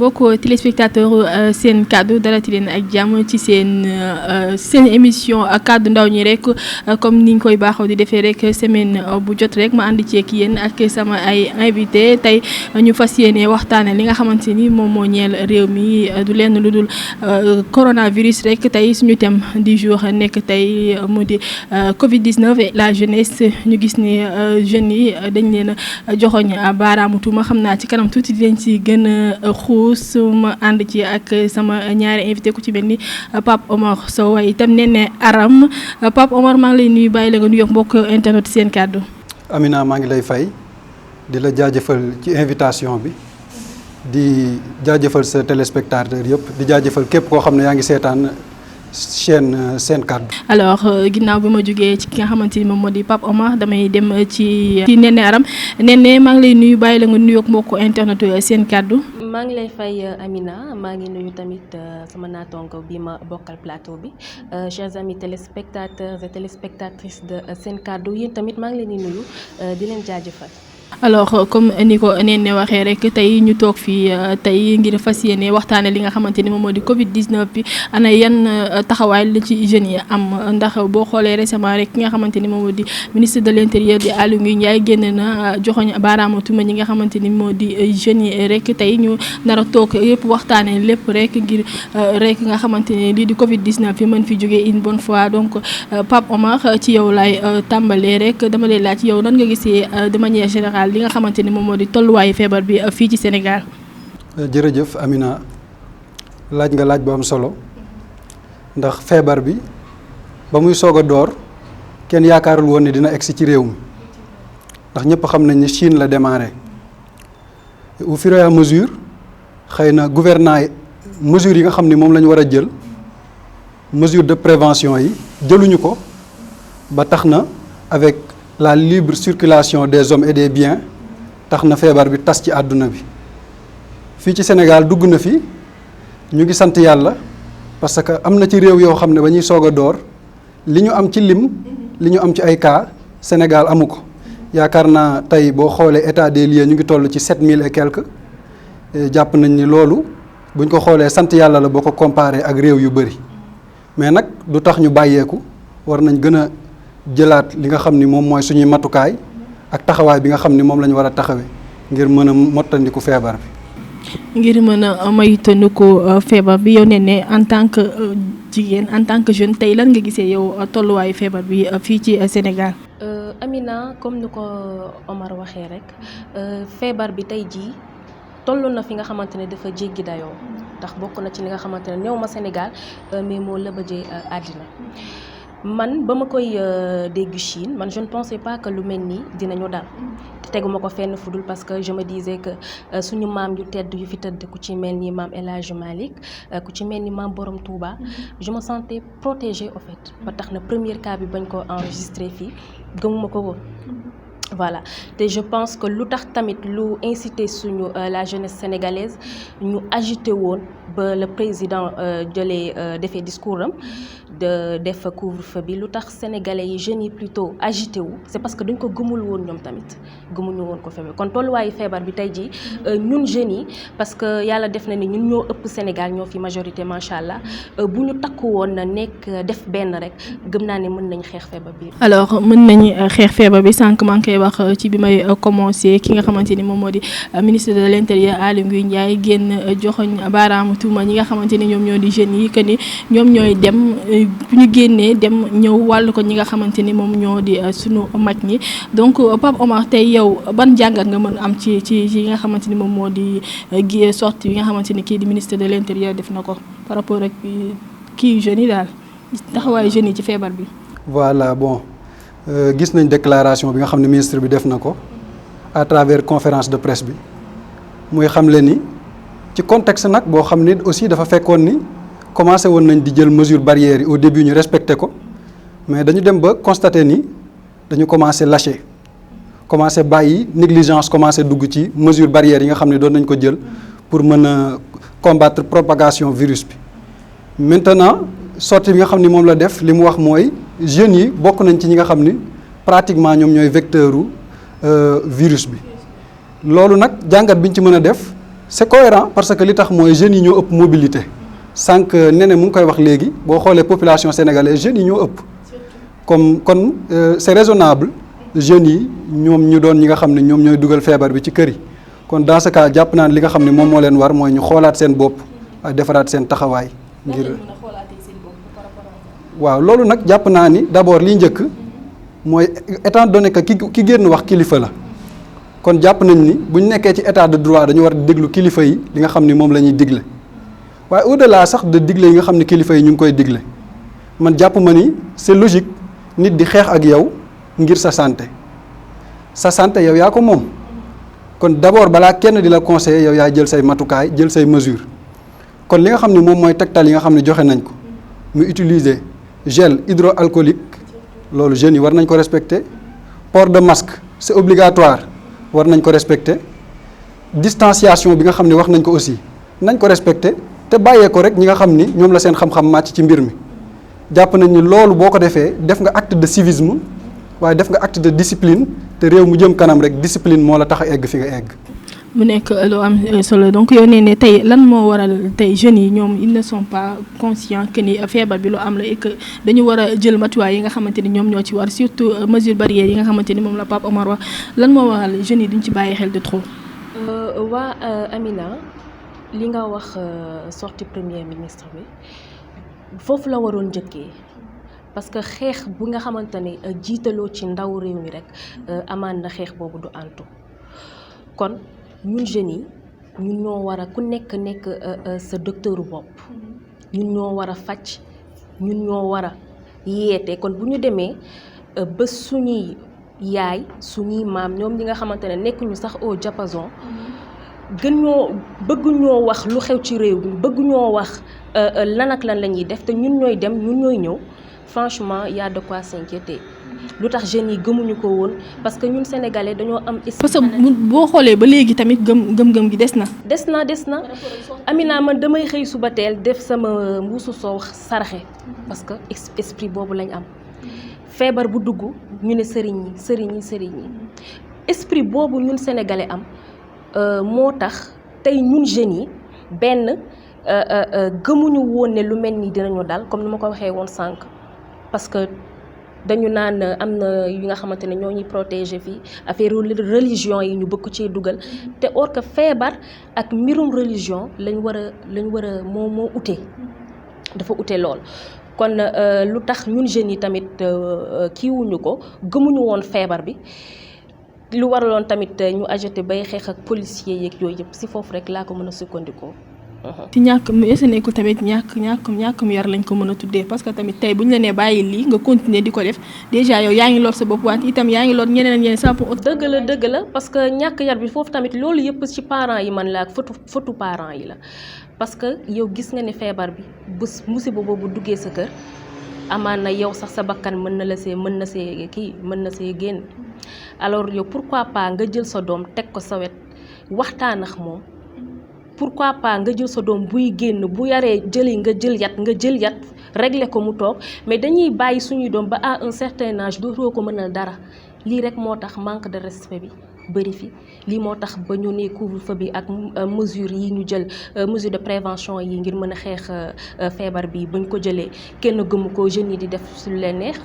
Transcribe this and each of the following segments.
mbokk téléspectateur seen kàddu dalati leen ak jàmm ci seen émission kàddu ndaw ñi rek comme ni ñu koy baaxoo di defee rek semaine bu jot rek ma ànd ceeg yéen ak sama ay invité tey ñu fas yéene waxtaane li nga xamante ni moom moo ñeel réew mi du lenn lu dul coronavirus rek tey suñu thème du jour nekk tey mu di Covid 19 et la jeunesse ñu gis ni jeunes yi dañ leen joxoñ baaraamu tuuma xam naa ci kanam tuuti di leen ci gën a xuus ma ànd ci ak sama ñaari invité ku ci mel ni Pape Omar Sow waaye itam Néné Aram Pape Omar maa ngi lay nuyu bàyyi la nga nuyoog mbokk internet seen kàddu. Amina maa ngi lay fay di la jaajëfal ci invitation bi di jaajëfal sa téléspectateur yëpp di jaajëfal képp koo xam ne yaa ngi seetaan chaîne seen kàddu. alors ginnaaw bi ma jógee ci ki nga xamante ni moom moo di Pape Omar damay dem ci Néné Aram Néné maa ngi lay nuyu bàyyi la nga nuyoog mbokk internet seen kàddu. maa ngi lay fay Amina maa ngi nuyu tamit sama naataango bi ma bokkal plateau bi chers amis téléspectateurs et téléspectatrices de seen kàddu yéen tamit maa ngi leen di nuyu di leen jaajëfal. alors comme ni ko Néné waxee rek tey ñu toog fii tey ngir fas yéene waxtaane li nga xamante ni moom moo di Covid 19 bi ana yan taxawaay la ci jeunes yi am ndax boo xoolee récemment rek ki nga xamante ni moom moo di ministre de l'intérieur di Aly Ngouille Ndiaye génn na joxoñ baaraamu tuuma ñi nga xamante ni moo di jeunes yi rek tey ñu nar a toog yëpp waxtaane lépp rek ngir rek nga xamante ni lii di Covid 19 bi mën fi jógee une bonne fois donc Pape Omar ci yow laay tàmbalee rek dama lay laaj yow nan nga gisee de manière générale li nga xamante ni moom moo di tolluwaayu feebar bi fii ci Sénégal. jërëjëf Amina laaj nga laaj bu am solo ndax feebar bi ba muy soog a door kenn yaakaarul woon ne dina egsi ci réew mi ndax ñëpp xam nañ ni Chine la démarré au fur et à mesure xëy na gouvernement mesures yi nga xam ni moom la ñu war a jël mesure de prévention yi jëluñu ko ba tax na avec la libre circulation des hommes et des biens tax na feebar bi tas ci àdduna bi fii ci Sénégal dugg na fi ñu ngi sant yàlla parce que am na ci réew yoo xam ne ba ñuy soog a door li ñu am ci lim li ñu am ci ay cas Sénégal amu ko yaakaar naa tey boo xoolee état des lieux ñu ngi toll ci 7000 et quelques jàpp nañ ni loolu buñ ko xoolee sant yàlla la boo ko comparé ak réew yu bëri mais nag du tax ñu bàyyeeku war nañ gën a jëlaat li nga xam ni moom mooy suñuy matukaay ak taxawaay bi nga xam ni moom la ñu war a taxawee ngir mën a mottandiku feebar bi. ngir mën a moytandiku feebar bi yow Néné en tant que jigéen en tant que jeune tey lan nga gisee yow tolluwaayu feebar bi fii ci Sénégal. Amina comme ni ko Omar waxee rek feebar bi tey jii toll na fi nga xamante ne dafa jéggi dayoo ndax bokk na ci li nga xamante ne néew ma Sénégal mais moo lëbëjee àddina. man ba ma koy dégg Chine man je ne pensais pas que lu mel nii dinañu dal te teguma ko fenn fudul parce que je me disais que suñu maam yu tedd yu fi tëdd ku ci mel ni maam El Hadj Malick ku ci mel ni maam Borom Touba je me sentais protégée au fait ba tax na premier cas bi bañ ko enregistré fii gëmuma ko woon. voilà te je pense que lu tax tamit lu incité suñu la jeunesse sénégalaise ñu agité woon ba le président jëlee defee discours am de def couvre-feu bi lu tax sénégalais yi jeunes yi plutôt agité wu c'est parce que dañ ko gëmul woon ñoom tamit gëmuñu woon ko feebar kon tolluwaayu feebar bi tey jii ñun jeunes yi parce que yàlla def na ni ñun ñoo ëpp Sénégal ñoo fi majorité macha allah bu ñu takku woon na nekk def benn rek gëm naa ne mën nañ xeex feebar bi. alors mën nañu xeex feebar bi sànq maa ngi koy wax ci bi may commencé ki nga xamante ni moom moo di ministre de l'intérieur Aly Ngouille Ndiaye génn joxoñ baaraamu tuuma ñi nga xamante ni ñoom ñoo di jeunes yi que ni ñoom ñooy dem bu ñu génnee dem ñëw wàllu ko ñi nga xamante ni moom ñoo di sunu mag ñi donc Pape Omar tey yow ban jàngat nga mën am ci nga xamante ni moom moo di sortie yi nga xamante ni kii di ministre de l'intérieur def na ko par rapport ak kii jeunes yi daal taxawaayu jeunes yi ci feebar bi. voilà bon. gis nañ déclaration bi nga xam ne ministre bi def na ko à travers conférence de presse bi muy xamle ni ci contexte nag boo xam ne aussi dafa fekkoon ni commencé woon nañ di jël mesure barrières yi au début ñu respecté ko mais dañu dem ba constater ni dañu commencé lâcher commencé bàyyi négligence commencé dugg ci mesure barrières yi nga xam ne doon nañ ko jël pour mën a combattre propagation virus bi maintenant sortie bi nga xam ni moom la def li mu wax mooy jeunes yi bokk nañ ci ñi nga xam ni pratiquement ñoom ñooy vecteur u virus bi loolu nag jàngat bi ñu ci mën a def c'est cohérent parce que li tax mooy jeunes yi ñoo ëpp mobilité sànq Néné mu ngi koy wax léegi boo xoolee population sénégalaise jeunes yi ñoo ëpp kon c'est raisonnable jeunes yi ñoom ñu doon ñi nga xam ne ñoom ñooy dugal feebar bi ci kër yi kon dans ce cas jàpp naa ne li nga xam ne moom moo leen war mooy ñu xoolaat seen bopp ak defaraat seen taxawaay ngir waaw loolu nag jàpp naa ni d'abord liy njëkk mooy étant donné que ki génn wax kilifa la kon jàpp nañ ni bu ñu nekkee ci état de droit dañu war a déglu kilifa yi li nga xam ni moom la ñuy digle waaye au-delà sax de digle yi nga xam ne kilifa yi ñu ngi koy digle man jàpp ma ni c'est logique nit di xeex ak yow ngir sa santé yow yaa ko moom kon d'abord balaa kenn di la conseiller yow yaa jël say matukaay jël say mesures kon li nga xam ne moom mooy tegtal yi nga xam ne joxe nañ ko mu utiliser gel hydroalcoolique loolu jeunes yi war nañ ko respecter port de masque c'est obligatoire war nañ ko respecter distanciation bi nga xam ne wax nañ ko aussi nañ ko respecter te bàyyee ko rek ñi nga xam ni ñoom la seen xam-xam màcc ci mbir mi jàpp nañ ni loolu boo ko defee def nga acte de civisme waaye def nga acte de discipline te réew mu jëm kanam rek discipline moo la tax a egg fi nga egg. mu nekk lu am solo donc yow nee ne tey lan moo waral tey jeunes yi ñoom ils ne sont pas conscients que ni feebar bi lu am la et que dañu war a jël matuwaay yi nga xamante ni ñoom ñoo ci war surtout mesures barrières yi nga xamante ni moom la Pape Omar wax lan moo waral jeunes yi duñ ci bàyyi xel de trop. waa Amina li nga wax sortie premier ministre bi foofu la waroon njëkkee parce que xeex bu nga xamante ne jiitaloo ci ndaw réew mi rek amaan na xeex boobu du antu kon. ñun jeunes yi ñun ñoo war a ku nekk sa docteuru bopp ñun ñoo war a faj ñun ñoo war a yeete kon bu ñu demee ba suñuy yaay suñuy maam ñoom ñi nga xamante ne nekkuñu sax au diapason gën ñoo bëgg ñoo wax lu xew ci réew mi bëgg ñoo wax lan ak lan la ñuy def te ñun ñooy dem ñun ñooy ñëw franchement y a de quoi s'inquiéter lu tax jeunes yi gëmuñu ko woon parce que ñun sénégalais dañoo am. parce que boo xoolee ba léegi tamit gëm-gëm gi des na. des na Amina man damay xëy suba teel def sama mbuusu soow saraxe parce que esprit boobu lañ am feebar bu dugg ñu ne sëriñ yi esprit boobu ñun sénégalais am moo tax tey ñun jeunes yi benn gëmuñu woon ne lu mel ni dinañu dal comme ni ma ko waxee woon sànq parce que. dañu naan am na yi nga xamante ne ñoo ñuy protéger fii affaire religion yi ñu bëgg ci dugal te or que feebar ak mbirum religion lañ war a moo ute dafa ute lool kon lu tax ñun jeunes yi tamit kiiwuñu ko gëmuñu woon feebar bi lu waraloon tamit ñu ajouté bay xeex ak policiers yeeg yooyu yëpp si foofu rek laa ko mën a sukkandikoo. ci ñàkk est-ce que nekkul tamit ñàkkum yar lañ ko mën a tuddee parce que tamit tey bu ñu la nee bàyyi lii nga continuer di ko def déjà yow yaa ngi lor sa bopp waat itam yaa ngi lor ñeneen sa pour dëgg la parce que ñàkk yar bi foofu tamit loolu yëpp ci parents yi man la ak fotu parents yi la parce que yow gis nga ne feebar bi bés musiba boobu duggee sa kër amaan na yow sax sa bakkan mën na see génn alors yow pourquoi pas nga jël sa doom teg ko sa wet waxtaan ak moom pourquoi pas nga jël sa doom buy génn bu yaree nga jël yat régler ko mu toog mais dañuy bàyyi suñuy doom ba à un certain âge dootoo ko mënal dara lii rek moo tax manque de respect bi bëri fi lii moo tax ba ñu ne couvre-feu bi ak mesures yi ñu jël mesure de prévention yi ngir mën a xeex feebar bi bañ ko jëlee kenn gëmu ko jeunes yi di def su leen neex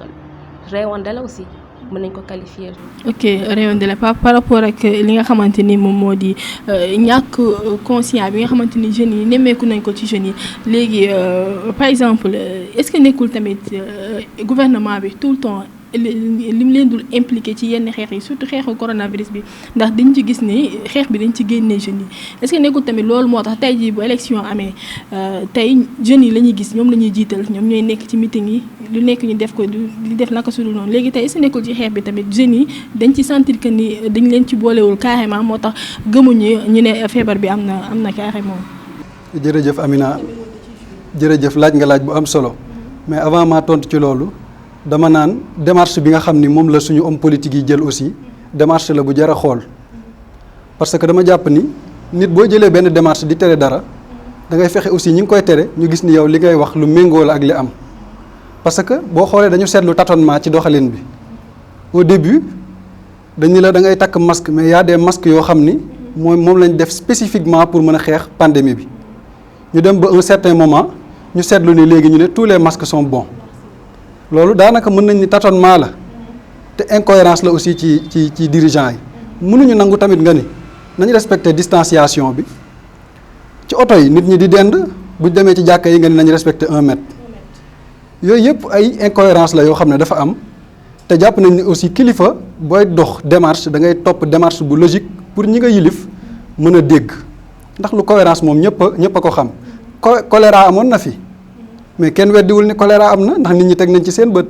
réewande la aussi mën nañ ko qualifier. ok réewande la par rapport ak li nga xamante ni moom moo di ñàkk conscient bi nga xamante ni jeunes yi nemmeeku nañ ko ci jeunes yi léegi par exemple est-ce que nekkul tamit gouvernement bi tout le temps lim leen dul impliqué ci yenn xeex yi surtout xeexu coronavirus bi ndax dañ ci gis ni xeex bi dañ ci génnee jeunes yi est-ce que nekkul tamit loolu moo tax tey jii bu élection amee tey jeunes yi la ñuy gis ñoom la ñuy jiital ñoom ñooy nekk ci meeting yi lu nekk ñu def ko di def naka sudul noonu léegi tey est-ce que nekkul ci xeex bi tamit jeunes yi dañ ci sentir que ni dañ leen ci boolewul carrément moo tax gëmuñu ñu ne feebar bi am na carrément. jërëjëf Amina jërëjëf laaj nga laaj bu am solo mais avant maa tontu ci loolu. dama naan démarche bi nga xam ni moom la suñu homme politique yi jël aussi démarche la bu jar a xool parce que dama jàpp ni nit boo jëlee benn démarche di tere dara da ngay fexe aussi ñi ngi koy tere ñu gis ni yow li ngay wax lu méngoo la ak li am parce que boo xoolee dañu seetlu tâtonnement ci doxalin bi au début dañu la da ngay takk masque mais y a des masques yoo xam ni moom lañ def spécifiquement pour mën a xeex pandémie bi ñu dem ba un certain moment ñu seetlu ni léegi ñu ne tous les masques sont bons loolu daanaka mën nañ ni tâtonnement la te incohérence la aussi ci dirigeants yi mënuñu nangu tamit nga ni nañu respecter distanciation bi ci oto yi nit ñi di dend bu demee ci jàkka yi nga ni nañu respecter 1 mètre yooyu yëpp ay incohérence la yoo xam ne dafa am te jàpp nañ ni aussi kilifa booy dox démarche da ngay topp démarche bu logique pour ñi nga yilif mën a dégg ndax lu cohérence moom ñëpp a ko xam choléra amoon na fi mais kenn weddiwul ni choléra am na ndax nit ñi teg nañ ci seen bët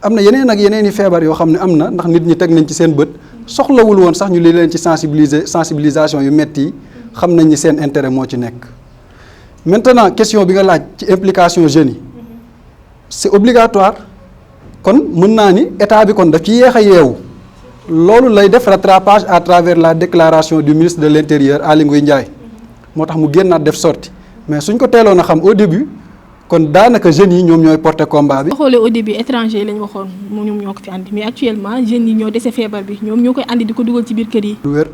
am na yeneen ak yeneen i feebar yoo xam ne am na ndax nit ñi teg nañ ci seen bët soxlawul woon sax ñu li leen ci sensibilisation yu metti yi xam nañ ni seen intérêt moo ci nekk. maintenant question bi nga laaj ci implication jeunes yi c'est obligatoire kon mën naa ni état bi kon daf ci yéex a yeewu loolu lay def rattrapage à travers la déclaration du ministre de l'Intérieur Aly Ngouille Ndiaye moo tax mu génnaat def sorti mais suñ ko teeloon a xam au début kon daanaka jeunes yi ñoom ñooy porter combat bi. boo xoolee au début étranger yi lañ waxoon ñoom ñoo ko fi andi mais actuellement jeunes yi ñoo dese feebar bi ñoom ñoo koy andi di ko dugal ci biir kër yi. lu wér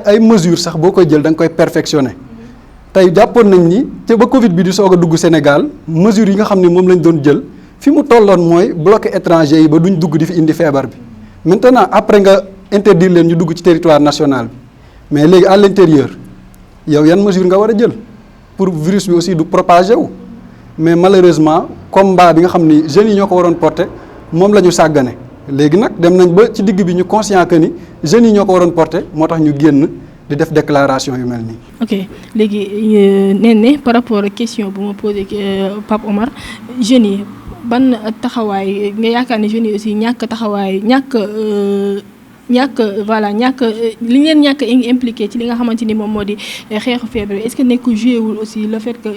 ay mesures sax boo koy jël da nga koy perfectionner tey jàppoon nañ ni te ba Covid bi di soog a dugg Sénégal mesures yi nga xam ne moom lañ doon jël fi mu tolloon mooy bloquer étranger yi ba duñ dugg di fi indi feebar bi maintenant après nga interdire leen ñu dugg ci territoire national bi mais léegi à l'intérieur yow yan mesure nga war a jël pour virus bi aussi du propager wu. mais malheureusement combat bi nga xam ni jeunes yi ñoo ko waroon porter moom la ñu sàggane léegi nag dem nañ ba ci digg bi ñu conscient que ni jeunes yi ñoo ko waroon porter moo tax ñu génn di def déclaration yu mel nii. ok léegi nee ne par rapport ak question bu ma posé Pape Omar jeunes yi ban taxawaay nga yaakaar ne jeunes yi aussi ñàkk taxawaay ñàkk li ngeen ñàkk impliqué ci li nga xamante ni moom moo di xeexu feebar est-ce que nekk joué wul aussi le fait que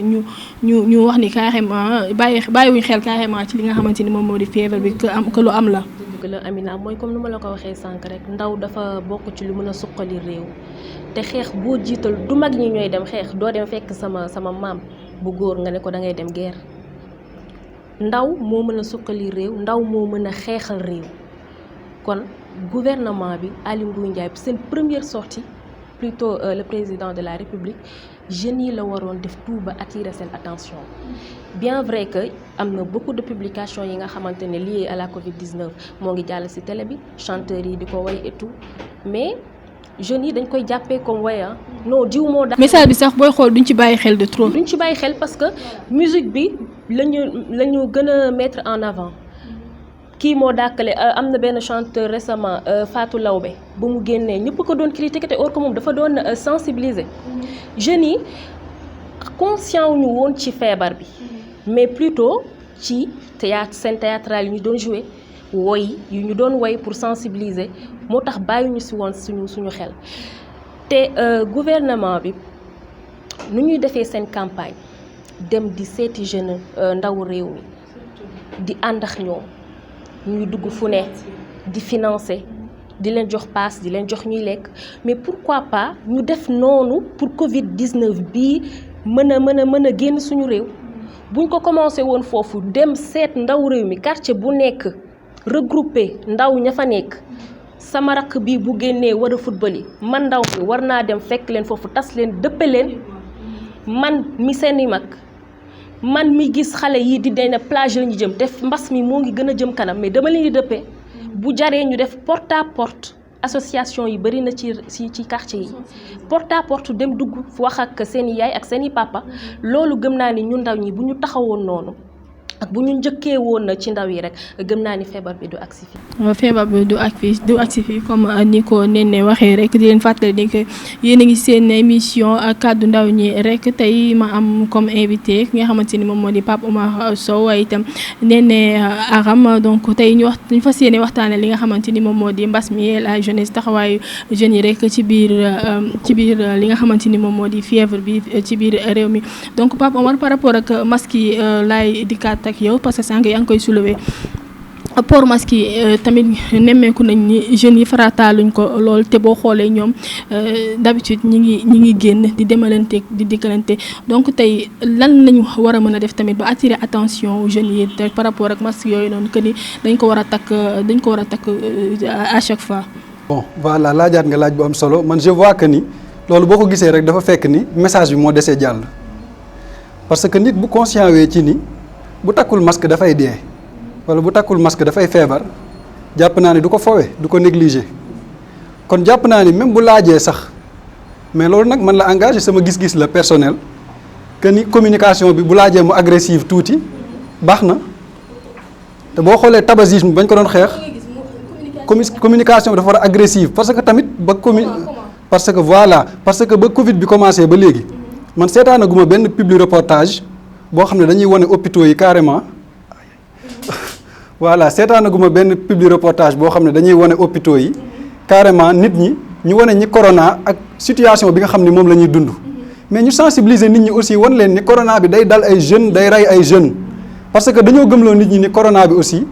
ñu wax ni carrément bàyyiwuñ xel carrément ci li nga xamante ni moom moo di feebar bi que lu am la. dëgg la Amina mooy comme ni ma la ko waxee sànq rek ndaw dafa bokk ci lu mën a suqali réew te xeex boo jiital du mag ñi ñooy dem xeex doo dem fekk sama maam bu góor nga ne ko da ngay dem guerre ndaw moo mën a suqali réew ndaw moo mën a xeexal réew kon. Gouvernement bi Aly Ngouille Ndiaye seen première sortie plutôt le président de la République jeunes yi la waroon def tout ba attirer seen attention bien vrai que am na beaucoup de publications yi nga xamante ne liées à la Covid-19 moo ngi jàll ci télé bi chanteurs yi di ko way et tout mais jeunes yi dañ koy jàppee comme waya non diw moo daal. message bi sax booy xool duñ ci bàyyi xel de trop. duñ ci bàyyi xel parce que musique bi la ñu gën a mettre en avant. kii moo dàkkale am na benn chanteur récemment Fatou Lawbe ba mu génnee ñëpp ko doon critiquer te or que moom dafa doon sensibiliser jeunes yi conscient wu ñu woon ci feebar bi mais plutôt ci scène théâtrale yi ñu doon jouer woy yu ñu doon woy pour sensibiliser moo tax bàyyiñu ci woon suñu xel te gouvernement bi nu ñuy defee seen campagne dem di seeti jeune ndawu réew mi di ànd ak ñoom ñuy dugg fu ne di financer di leen jox paas di leen jox ñuy lekk mais pourquoi pas ñu def noonu pour Covid-19 bii mën a génn suñu réew buñ ko commencé woon foofu dem seet ndaw réew mi quartier bu nekk regroupé ndaw ña fa nekk sama rakk bii bu génnee war a football yi man ndaw mi war naa dem fekk leen foofu tas leen dëppe leen man mi seeni mag man mi gis xale yi di dee na plage la ñu jëm def mbas mi moo ngi gën a jëm kanam mais dama leen di dëppee bu jaree ñu def porte à porte association yi bari na ci quartier yi porte à porte dem dugg wax ak seeni yaay ak seeni papa loolu gëm naa ni ñu ndaw ñi bu ñu taxawoon noonu ak bu ñu njëkkee woon na ci ndaw yi rek gëm naa ni feebar bi du agsi fii. feebar bi du agsi fii comme ni ko Néné waxee rek di leen fàttali ni que yéen a ngi seen émission kàddu ndaw ñi rek tey ma am comme invité ki nga xamante ni moom moo di Pape Omar Sow waaye itam Néné Aram donc tey ñu fas yéene waxtaanee li nga xamante ni moom moo di mbas mi la jeunesse taxawaayu jeunes yi rek ci biir li nga xamante ni moom moo di fièvre bi ci biir réew mi donc Pape Omar par rapport ak masque yi laay dikkaat ak yow parce que sànq yaa ngi koy soulever port masque yi tamit nemmeeku nañ ni jeunes yi farataaluñ ko lool te boo xoolee ñoom d'habitude ñi ngi génn di demalante di dikkalante donc tey lan lañu war a mën a def tamit ba attirer attention jeunes yi te par rapport ak masque yooyu noonu que ni dañ ko war a takk à chaque fois. bon voilà laajaat nga laaj bu am solo man je vois que ni loolu boo ko gisee rek dafa fekk ni message bi moo desee jàll parce que nit bu conscient wee ci ni bu takkul masque dafay dee wala bu takkul masque dafay feebar jàpp naa ni du ko fowe du ko négliger kon jàpp naa ni même bu laajee sax mais loolu nag man la engagé sama gis-gis la personnel que ni communication bi bu laajee mu agressive tuuti baax na te boo xoolee tabagisme bañ ko doon xeex communication bi dafa war a agressive parce que tamit ba parce que ba Covid bi commencé ba léegi man seetaanaguma benn public reportage boo xam ne dañuy wane hôpitaux yi carrément voilà seetaanaguma benn public reportage boo xam ne dañuy wane hôpitaux yi carrément nit ñi ñu wane ñi corona ak situation bi nga xam ne moom la ñuy dund mais ñu sensibiliser nit ñi aussi wan leen ni corona bi day dal ay jeunes day rey ay jeunes parce que dañoo gëmloo nit ñi ni corona bi aussi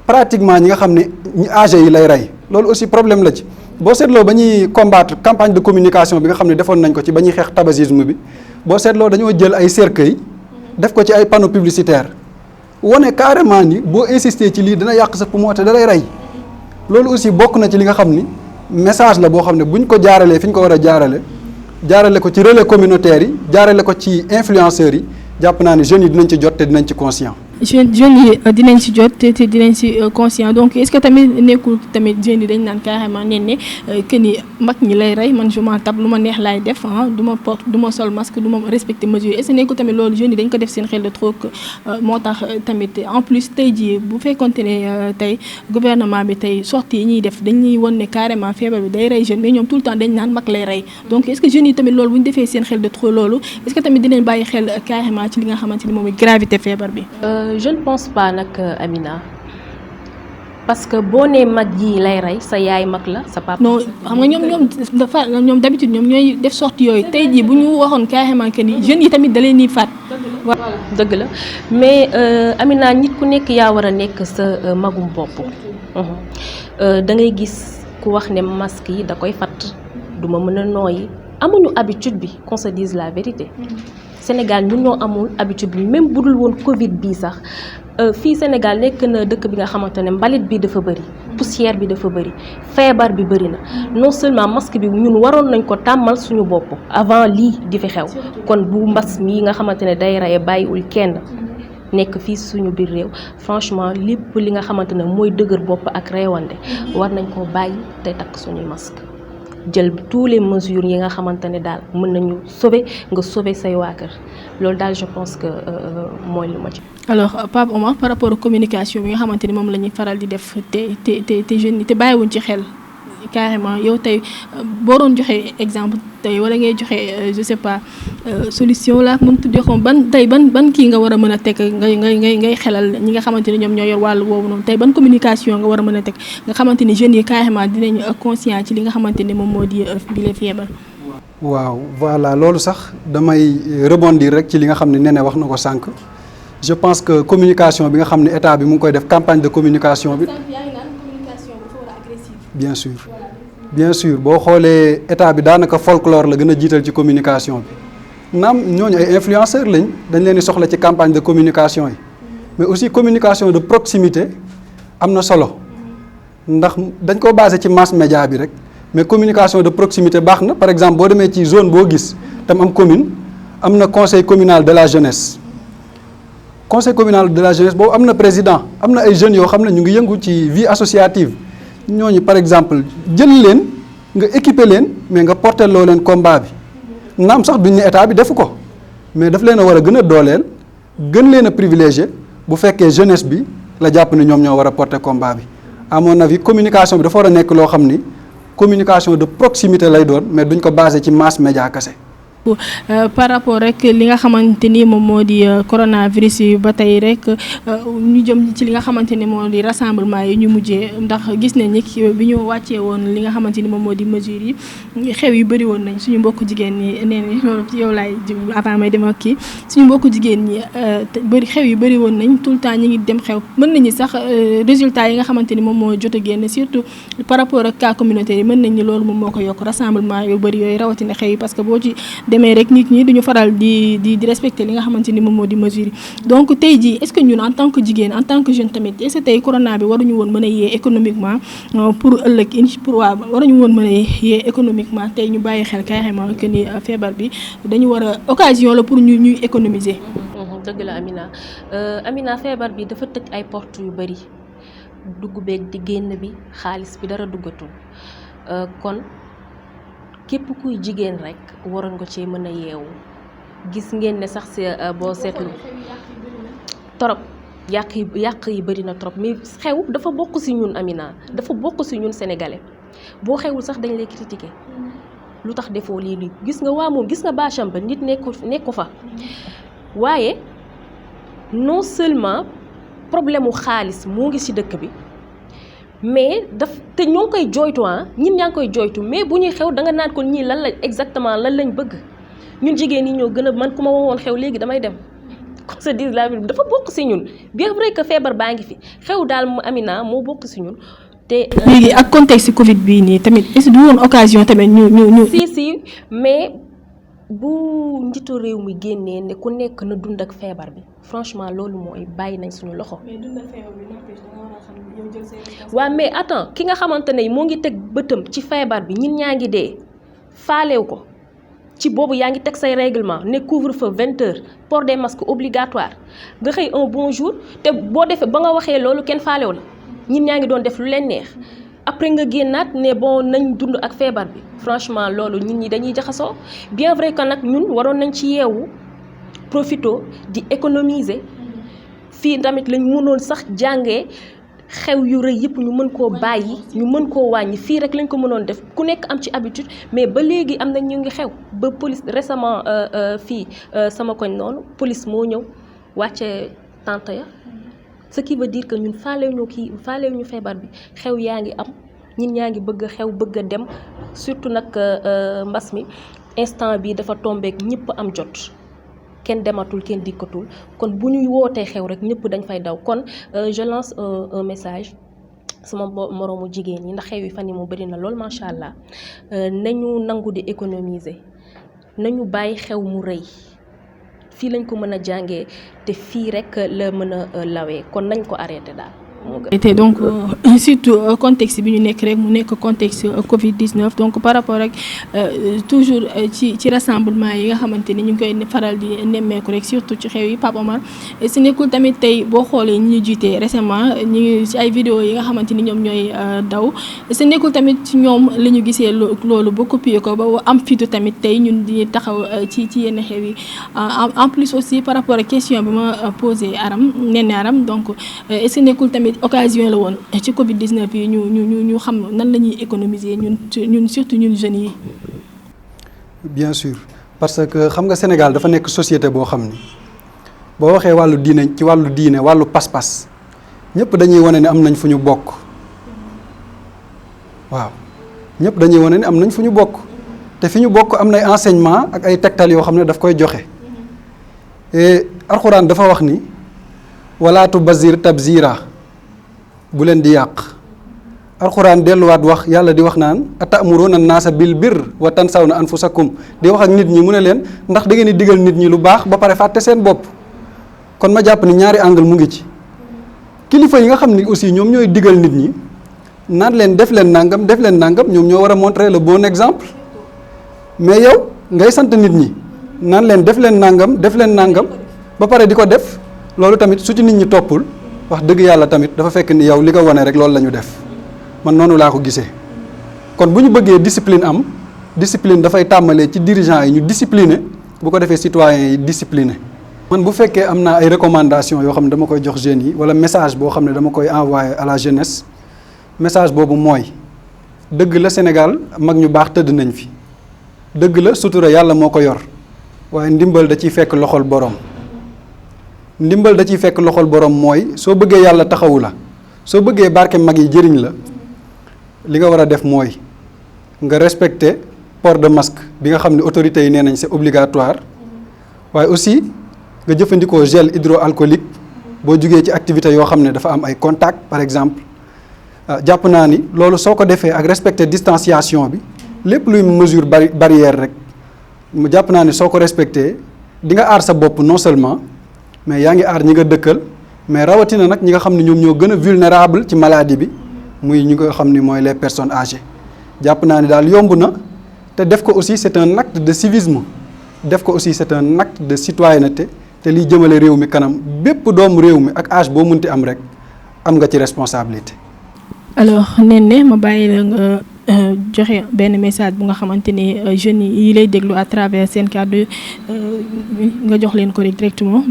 pratiquement ñi nga xam ne ñi âgé yi lay rey loolu aussi problème la ci boo seetloo ba ñuy combattre campagne de communication bi nga xam ne defoon nañ ko ci ba ñuy xeex tabagisme bi boo seetloo dañoo jël ay cercueil def ko ci ay panneaux publicitaires wane carrément ni boo insister ci lii dina yàq sa poumon te da lay rey loolu aussi bokk na ci li nga xam ni message la boo xam ne buñ ko jaaralee fi ñu ko war a jaarale ko ci relais communautaire yi jaarale ko ci influenceurs yi jàpp naa ni jeunes yi dinañ ci jot te dinañ ci conscient. jeunes yi dinañ ci jot te dinañ ci conscient donc est-ce que tamit nekkul tamit jeunes yi dañ naan carrément ne que ni mag ñi lay rey man je m'en tape lu ma neex laay def du ma sol masque du ma respecter mesure est-ce que nekkul tamit loolu jeunes yi dañ ko def seen xel de trop moo tax tamit en plus tey jii bu fekkonte ne tey gouvernement bi tey sortie yi ñuy def dañuy won ne carrément feebar bi day rey jeune mais ñoom tout le temps dañ naan mag lay rey donc est-ce que jeunes yi tamit loolu bu ñu defee seen xel de trop loolu est-ce que tamit dinañ bàyyi xel carrément ci li nga xamante ni moom gravité feebar bi. Je ne pense pas nag Amina parce que boo nee mag yi lay rey sa yaay mag la sa papa. non xam nga ñoom d'habitude ñoom ñooy def sortie yooyu tey jii bu ñu waxoon carrément que ni jeunes yi tamit da leen di faat. dëgg la mais Amina nit ku nekk yaa war a nekk sa magum bopp. Da ngay gis ku wax ne masque yi da koy fat du ma mën a nooyi amuñu habitude bi qu'on se dise la vérité. Sénégal ñun ñoo amul habitude bi même bu dul woon Covid bii sax fii Sénégal nekk na dëkk bi nga xamante ne mbalit bi dafa bëri poussière bi dafa bëri feebar bi bëri na non seulement masque bi ñun waroon nañ ko tàmmal suñu bopp avant lii di fi xew kon bu mbas mi nga xamante ne day reye bàyyiwul kenn nekk fii suñu biir réew franchement lépp li nga xamante ne mooy dëgër bopp ak reewande war nañ koo bàyyi te takk suñuy masque jël tous les mesures yi nga xamante ne daal mën nañu sauver nga sauver say waa kër loolu daal je pense que mooy lu ma ci. alors Pape Omar par rapport aux communication bi nga xamante ni moom la ñuy faral di def te jeunes yi te bàyyiwuñ ci xel carrément yow tey boo doon joxe exemple tey wala ngay joxe je sais pas solution la mën tuddee xam ban kii nga war a mën a teg ngay xelal ñi nga xamante ni ñoom ñoo yor wàllu boobu noonu tey ban communication nga war a mën a teg nga xamante ni jeunes yi carrément dinañ conscient ci li nga xamante ni moom moo di bile feebar. waaw voilà loolu sax damay rebondir rek ci li nga xam ne Néné wax na ko sànq je pense que communication bi nga xam ne état bi mu ngi koy def campagne de communication bi. bien sûr boo xoolee état bi daanaka folklore la gën a jiital ci communication bi naam ñooñu ay influenceurs lañ dañ leen di soxla ci campagne de communication yi mais aussi communication de proximité am na solo ndax dañ ko basé ci mass média bi rek mais communication de proximité baax na par exemple boo demee ci zone boo gis tam am commune am na conseil communal de la jeunesse conseil communal de la jeunesse boobu am na président am na ay jeunes yoo xam ne ñu ngi yëngu ci vie associative ñooñu par exemple jël leen nga équiper leen mais nga porter loo leen combat bi naam sax duñ ne état bi defu ko mais daf leen a war a gën a dooleel gën leen a privilégié bu fekkee jeunesse bi la jàpp ne ñoom ñoo war a porter combat bi à mon avis communication bi dafa war a nekk loo xam ni communication de proximité lay doon mais duñ ko basé ci mass média kese. par rapport rek li nga xamante ni moom moo di coronavirus yi ba tey rek ñu jëm ci li nga xamante ni moo di rassemblement yi ñu mujjee ndax gis nañ ni bi ñu wàccee woon li nga xamante ni moom moo di mesures yi xew yi bëri woon nañ suñu mbokku jigéen ñi nee nañ loolu ci yow laay avant may dem ak kii suñu mbokku jigéen ñi xew yi bëri woon nañ tout le temps ñi ngi dem xew mën nañu sax résultats yi nga xamante ni moom moo jot a génn surtout par rapport ak cas communautaire yi mën nañ ni loolu moom moo ko yokk rassemblement yu bëri yooyu rawatina xew yi parce que boo ci demee rek nit ñi duñu faral di respecter li nga xamante ni moom moo di mesure yi donc tey jii est-ce que ñun en tant que jigéen en tant que jeune tamit est-ce que tey corona bi waruñu woon mën a yee économiquement pour ëllëg pour waa waruñu woon mën a yee économiquement tey ñu bàyyi xel carrément que ni feebar bi dañu war a occasion la pour ñuy économiser. dëgg la Amina feebar bi dafa tëj ay porte yu bari dugg beeg di génn bi xaalis bi dara duggatul kon képp kuy jigéen rek waroon nga cee mën a yeewu gis ngeen ne sax si boo seetlu torop yàq yi bari na trop mais xew dafa bokk ci ñun Amina dafa bokk ci ñun sénégalais boo xewul sax dañ lay critiquer lu tax defoo lii gis nga waa moom gis nga bâcham ba nit nekku fa waaye non seulement problème mu xaalis moo ngi ci dëkk bi mais te ñoo ngi koy jooytu ñin ñaa ngi koy jooytu mais bu ñuy xew da nga naan ko ñii lan la exactement lan lañ bëgg ñun jigéen ñi ñoo gën a man ku ma wowoon xew léegi damay dem qu'on se dise la vérité dafa bokk ci ñun bien vrai que feebar baa ngi fi xew daal Amina moo bokk ci ñun te léegi ak contexte Covid bii nii tamit est-ce que du woon occasion tamit ñu si mais bu njiitu réew mi génnee ne ku nekk na dund ak feebar bi franchement loolu mooy bàyyi nañ suñu loxo. mais dund ak feebar bi n'empêche da nga war a xam yow jël seen waaw mais attends ki nga xamante ne moo ngi teg bëtam ci feebar bi ñin ñaa ngi dee faalew ko ci boobu yaa ngi teg say règlement ne couvre-feu 20h port des masques obligatoire nga xëy un bon jour te boo defee ba nga waxee loolu kenn faalew la ñin ñaa ngi doon def lu leen neex. après nga génnaat ne bon nañ dund ak feebar bi franchement loolu nit ñi dañuy jaxasoo bien vrai que nag ñun waroon nañ ci yeewu profito di économiser fii tamit lañ mënoon sax jàngee xew yu rëy yëpp ñu mën koo bàyyi ñu mën koo wàññi fii rek lañ ko mënoon def ku nekk am ci habitude mais ba léegi am na ñu ngi xew ba police récemment fii sama koñ noonu police moo ñëw wàcce tente ya ce qui veut dire que ñun faalew ñu feebar bi xew yaa ngi am ñin ñaa ngi bëgg a xew bëgg a dem surtout nag mbas mi instant bi dafa tombeek ñëpp am jot kenn dematul kenn dikkatul kon bu ñuy wootee xew rek ñëpp dañ fay daw kon je lance un message sama moroomu jigéen ñi ndax xew yi fan yi mu bari na lool macha allah nañu nangu di économiser nañu bàyyi xew mu rëy fii lañ ko mën a jàngee te fii rek la mën a lawee kon nañ ko arrêté daal. te donc surtout contexte bi ñu nekk rek mu nekk contexte Covid-19 donc par rapport ak toujours ci rassemblement yi nga xamante ni ñu ngi koy faral di nemmeeku rek surtout ci xew yi Pape Omar si nekkul tamit tey boo xoolee ñi ñu jiitee récemment ñu ngi ci ay vidéo yi nga xamante ni ñoom ñooy daw si nekkul tamit ci ñoom la ñu gisee loolu ba copier ko ba am fitu tamit tey ñun di taxaw ci yenn xew yi en plus aussi par rapport ak question bi ma posé Aram donc est-ce que nekkul tamit occasion la woon ci Covid-19 yi ñu xam nan la ñuy économiser ñun surtout ñun jeunes yi. bien sûr parce que xam nga Sénégal dafa nekk société boo xam ni boo waxee wàllu diine wàllu pas-pas ñëpp dañuy wane ne am nañ fu ñu bokk waaw ñëpp dañuy wane ne am nañ fu ñu bokk te fi ñu bokk am nay enseignement ak ay tegtal yoo xam ne daf koy joxe et alxuraan dafa wax ni wala tubazir tabzira bu leen di yàq alxuraan delluwaat wax yàlla di wax naan atamuruna naasa bil birr wa tansawna anfusakum di wax ak nit ñi mu ne leen ndax da ngeen di digal nit ñi lu baax ba pare fàtte seen bopp kon ma jàpp ni ñaari angle mu ngi ci kilifa yi nga xam ni aussi ñoom ñooy digal nit ñi naan leen def leen nangam ñoom ñoo war a montrer le bon exemple mais yow ngay sant nit ñi naan leen def leen nangam ba pare di ko def loolu tamit su ci nit ñi toppul wax dëgg yàlla tamit dafa fekk ni yow li nga wane rek loolu la ñu def man noonu laa ko gisee kon bu ñu bëggee discipline dafay tàmbalee ci dirigeants yi ñu discipliner bu ko defee citoyens yi discipliner. man bu fekkee am naa ay recommandations yoo xam ne dama koy jox jeunes yi wala message boo xam ne dama koy envoyer à la jeunesse message boobu mooy dëgg la Sénégal mag ñu baax tëdd nañ fi dëgg la sutura yàlla moo ko yor waaye ndimbal da ciy fekk loxol borom. ndimbal da ciy fekk loxol borom mooy soo bëggee yàlla taxawu la soo bëggee barke mag yi jëriñ la li nga war a def mooy nga respecter port de masque bi nga xam ne autorités yi nee nañ c'est obligatoire waaye aussi nga jëfandikoo gel hydroalcoolique boo jugee ci activité yoo xam ne dafa am ay contact par exemple jàpp naa ni loolu soo ko defee ak respecter distanciation bi lépp luy mesure barrière rek mu jàpp naa ne soo ko respecté di nga aar sa bopp non seulement mais yaa ngi aar ñi nga dëkkal mais rawatina nag ñi nga xam ne ñoom ñoo gën a vulnérable ci maladie bi muy ñi nga xam ni mooy les personnes âgées jàpp naa ne daal yomb na te def ko aussi c'est un acte de civisme def ko aussi c'est un acte de citoyenneté te liy jëmale réew mi kanam bépp doomu réew mi ak âge boo munti am rek am nga ci responsabilité. alors Néné ma bàyyi la nga joxe benn message bu nga xamante ne jeunes yi lay déglu à travers seen kàddu nga jox leen ko rek directement.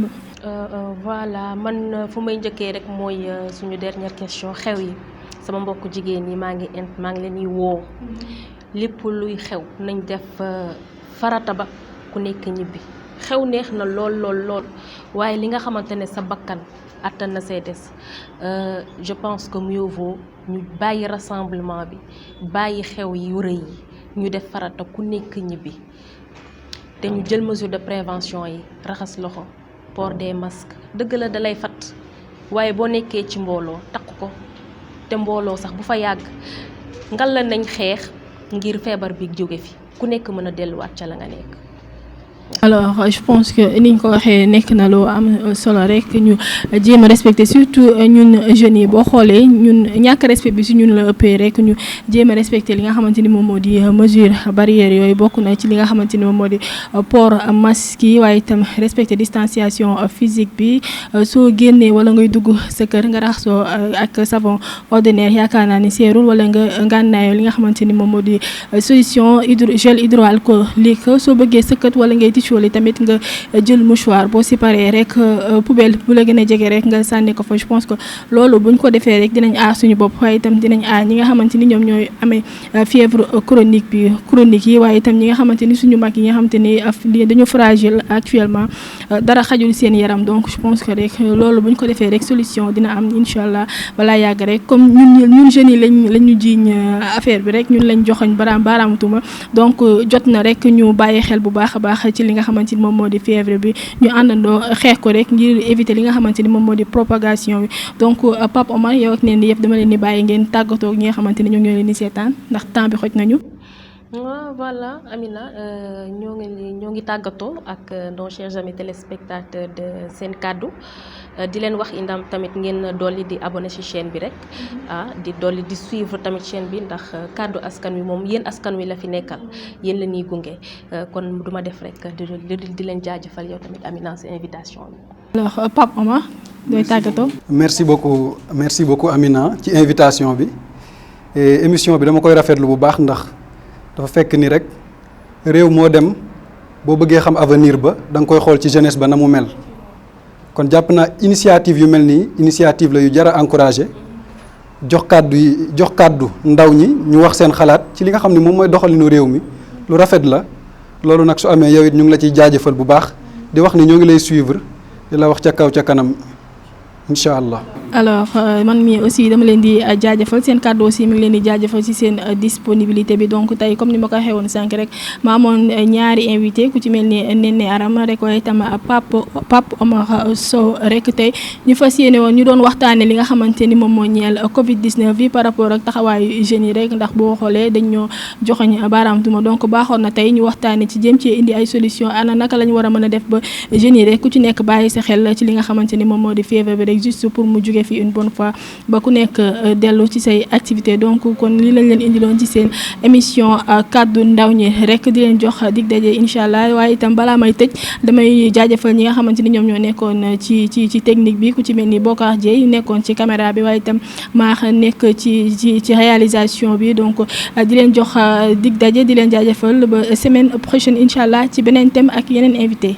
voilà man fu may njëkkee rek mooy suñu dernière question xew yi sama mbokku jigéen yi maa ngi leen di woo lépp luy xew nañ def farata ba ku nekk ñibbi xew neex na lool waaye li nga xamante ne sa bakkan attan na say des je pense que mieux vaut ñu bàyyi rassemblement bi bàyyi xew yu rëy yi ñu def farata ku nekk ñibbi te ñu jël mesure de prévention yi raxas loxo port des masques dëgg la dalay fat waaye boo nekkee ci mbooloo takk ko te mbooloo sax bu fa yàgg ngal la nañ xeex ngir feebar bi jóge fi ku nekk mën a delluwaat ca la nga nekk. alors je pense que ni ñu ko waxee nekk na loo am solo rek ñu jéem a respecter surtout ñun jeunes yi boo xoolee ñun ñàkk respect bi si ñun la ëppee rek ñu jéem a respecter li nga xamante ni moom moo di mesure barrière yooyu bokk na ci li nga xamante ni moom moo di port masque yi waaye itam respecter distanciation physique bi soo génnee wala ngay dugg sa kër nga raxasoo ak savon ordinaire yaakaar naa ni seerul wala nga ngànnaayoo li nga xamante ni moom moo di solution gel hydroalcoolique soo bëggee sëkkat wala ngay tichooli tamit nga jël mouchoir boo si paree rek poubelle bu la gën a jege rek nga sànni ko fa je pense que loolu buñ ko defee rek dinañ aar suñu bopp waaye itam dinañ aar ñi nga xamante ni ñoom ñooy amee fièvre chronique yi waaye itam ñi nga xamante ni suñu mag yi nga xamante ni dañu fragile actuellement dara xajul seen yaram donc je pense que rek loolu buñ ko defee rek solution dina am incha allah balaa yàgg rek comme ñun jeunes yi lañu jiiñ affaire bi rek ñun lañ joxoñ baaraamutuma donc jot na rek ñu bàyyi xel bu baax a baax ci li nga xamante ni moom moo di fièvre bi ñu àndandoo xeex ko rek ngir éviter li nga xamante ni moom moo di propagation bi donc Pape Omar yow ak neen yëpp dama leen di bàyyi ngeen tàggatoo ak ñi nga xamante ni ñoom ñoo leen di seetaan ndax temps bi xoj nañu. waaw voilà Amina ñoo ngi tàggatoo ak nos chers amis téléspectateurs de Sen Kaddu di leen wax indam tamit ngeen dolli di abonné ci chaîne bi rek di dolli di suivre tamit chaîne bi ndax kaddu askan wi moom yéen askan wi la fi nekkal yéen la ñuy gunge kon duma def rek di leen jaajëfal yow tamit Amina ci invitation bi. alors Pape Omar doy tàggatoo. merci beaucoup Amina ci invitation bi et émission bi dama koy rafetlu bu baax ndax dafa fekk ni rek réew moo dem boo bëggee xam avenir ba da nga koy xool ci jeunesse ba na mu mel. kon jàpp naa initiative yu mel nii initiative la yu jar a encouragé jox kàddu ndaw ñi ñu wax seen xalaat ci li nga xam ne moom mooy doxalinu réew mi lu rafet la loolu nag su amee yow it ñu ngi la ciy jaajëfal bu baax di wax ni ñoo ngi lay suivre di la wax ca kaw ca kanam incha allah. alors man mii aussi dama leen di jaajëfal seen kàddu aussi mi ngi leen di jaajëfal ci seen disponibilité bi donc tey comme ni ma ko waxee woon sànq rek ma amoon ñaari invité ku ci mel ni Néné Aram rek waaye itam Pape Omar Sow rek tey ñu fas yéene woon ñu doon waxtaanee li nga xamante ni moom moo ñeel Covid 19 bi par rapport ak taxawaayu jeunes yi rek ndax boo xoolee dañ ñoo joxoñ baaraam tuma donc baaxoon na tey ñu waxtaanee ci jéem cee indi ay solution ana naka la ñu war a mën a def ba jeunes yi rek ku ci nekk bàyyi sa xel ci li nga xamante ni moom moo di fièvre bi rek juste pour mu jóge fi une bonne fois ba ku nekk dellu ci say activité donc kon lii lañ leen indiloon ci seen émission kaddu ndaw ñi rek di leen jox dig daje incha allah waaye itam balaa may tëj damay jaajëfal ñi nga xamante ni ñoom ñoo nekkoon ci technique bi ku ci mel ni Bokar Dieye nekkoon ci caméra bi waaye itam maa nekk ci réalisation bi donc di leen jox dig daje di leen jaajëfal ba semaine prochaine incha allah ci beneen thème ak yeneen invité